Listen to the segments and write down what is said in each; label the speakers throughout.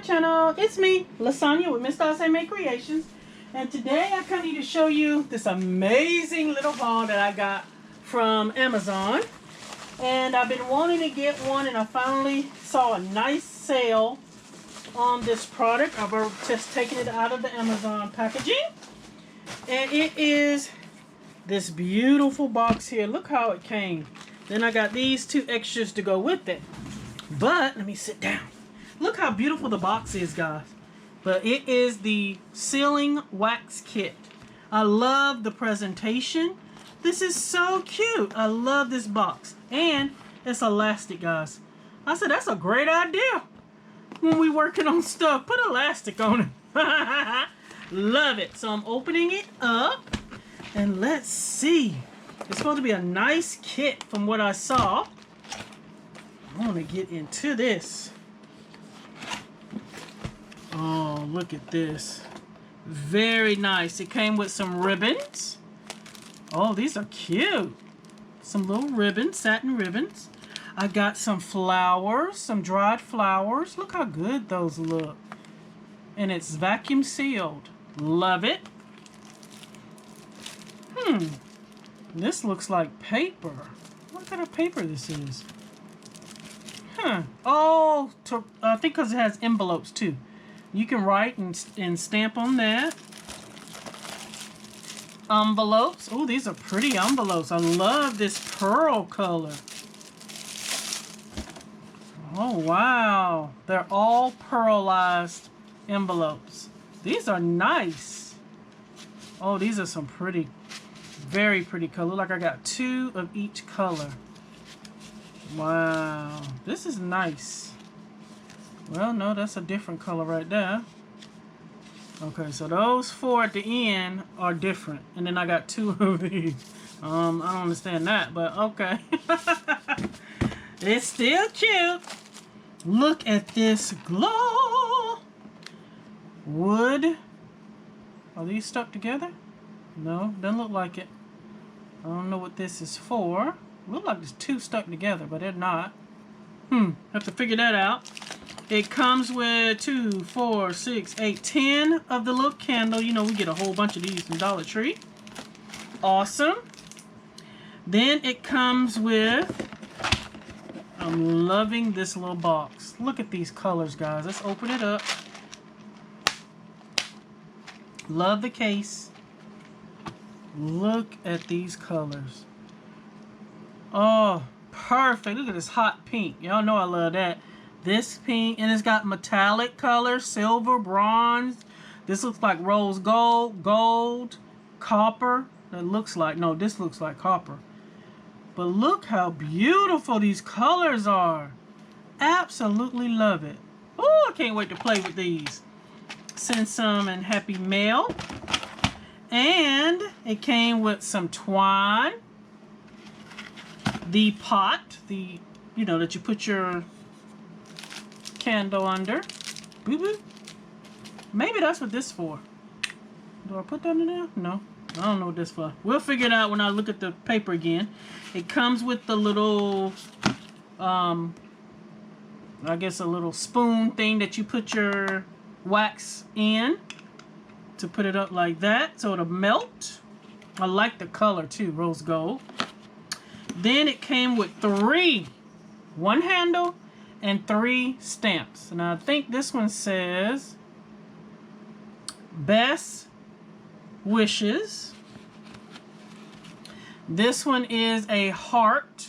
Speaker 1: channel. It's me, Lasagna with Miss Dawes Handmade Creations. And today I come here to show you this amazing little haul that I got from Amazon. And I've been wanting to get one, and I finally saw a nice sale on this product. I've just taken it out of the Amazon packaging. And it is this beautiful box here. Look how it came. Then I got these two extras to go with it. But let me sit down. Look how beautiful the box is, guys. But it is the sealing wax kit. I love the presentation. This is so cute. I love this box. And it's elastic, guys. I said that's a great idea when we working on stuff. Put elastic on it. Love it. So I'm opening it up. And let's see. It's supposed to be a nice kit from what I saw. I want to get into this. Oh, look at this. Very nice. It came with some ribbons. Oh, these are cute. Some little ribbons, satin ribbons. I got some flowers, some dried flowers. Look how good those look. And it's vacuum sealed. Love it. This looks like paper. What kind of paper this is? Oh, I think because it has envelopes too. You can write and stamp on that. Envelopes. Oh, these are pretty envelopes. I love this pearl color. Oh, wow. They're all pearlized envelopes. These are nice. Oh, these are some pretty, very pretty color. Like I got two of each color. Wow. This is nice. Well, no, that's a different color right there. Okay, so those four at the end are different. And then I got two of these. I don't understand that, but okay. It's still cute. Look at this glow. Wood. Are these stuck together? No, doesn't look like it. I don't know what this is for. Look like there's two stuck together, but they're not. Have to figure that out. It comes with 2, 4, 6, 8, 10 of the little candle. You know, we get a whole bunch of these from Dollar Tree. Awesome. Then it comes with, I'm loving this little box. Look at these colors, guys. Let's open it up. Love the case. Look at these colors. Oh, perfect. Look at this hot pink. Y'all know I love that. This pink, and it's got metallic colors, silver, bronze. This looks like rose gold, gold, copper. That looks like, no, this looks like copper. But look how beautiful these colors are. Absolutely love it. Oh, I can't wait to play with these. Send some in Happy Mail. And it came with some twine. The pot, you know, that you put your candle under. Boo boo. Maybe that's what this is for. Do I put that in there? No. I don't know what this is for. We'll figure it out when I look at the paper again. It comes with the little, I guess a little spoon thing that you put your wax in to put it up like that so it'll melt. I like the color too, rose gold. Then it came with 3, 1 handle and 3 stamps. And I think this one says Best Wishes. This one is a heart,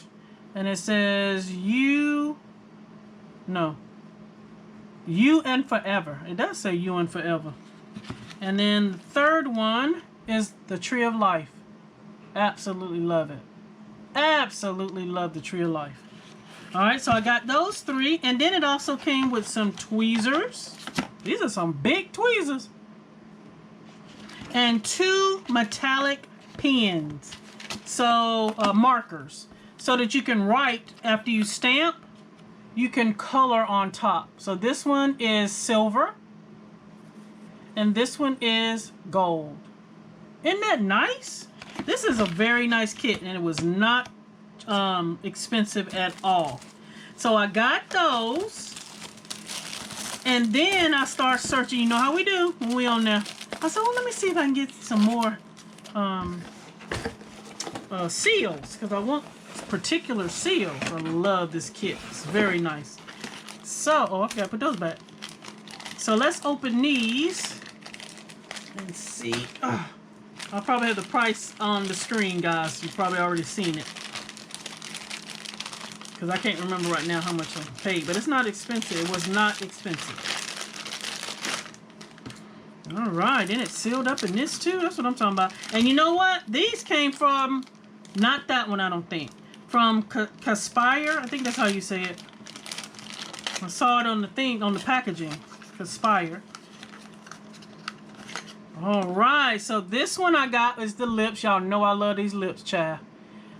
Speaker 1: and it says you and forever. It does say you and forever. And then the third one is the Tree of Life. Absolutely love it. Absolutely love the Tree of Life. Alright, so I got those 3. And then it also came with some tweezers. These are some big tweezers. And 2 metallic pens. So, markers. So that you can write after you stamp. You can color on top. So this one is silver. And this one is gold. Isn't that nice? This is a very nice kit, and it was not expensive at all. So I got those. And then I start searching. You know how we do when we on there. I said, well, let me see if I can get some more seals, because I want particular seals. I love this kit. It's very nice. So, oh, I forgot to put those back. So let's open these and see. I'll probably have the price on the screen, guys. You've probably already seen it, because I can't remember right now how much I paid, but it's not expensive. It was not expensive. All right, and it's sealed up in this too. That's what I'm talking about. And you know what? These came from, not that one, I don't think. From Caspire. I think that's how you say it. I saw it on the thing, on the packaging. Caspire. All right, so this one I got is the lips. Y'all know I love these lips, child.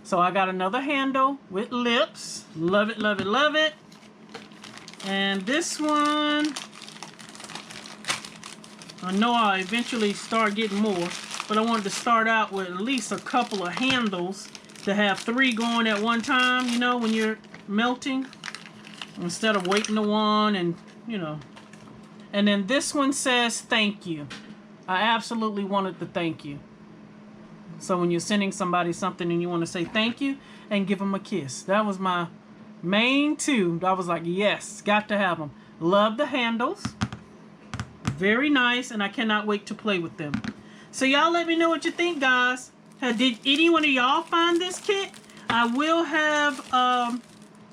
Speaker 1: So I got another handle with lips. Love it, love it, love it. And this one, I know I'll eventually start getting more, but I wanted to start out with at least a couple of handles to have 3 going at one time, you know, when you're melting, instead of waiting to one and, you know. And then this one says thank you. I absolutely wanted to thank you. So when you're sending somebody something and you want to say thank you and give them a kiss. That was my main 2. I was like, yes, got to have them. Love the handles. Very nice, and I cannot wait to play with them. So y'all let me know what you think, guys. Did any one of y'all find this kit? I will have,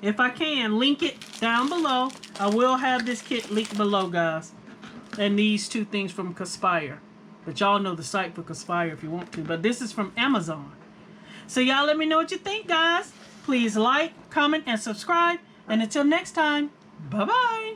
Speaker 1: if I can, link it down below. I will have this kit linked below, guys. And these 2 things from Caspire. But y'all know the site for Caspire if you want to. But this is from Amazon. So y'all let me know what you think, guys. Please like, comment, and subscribe. And until next time, bye-bye.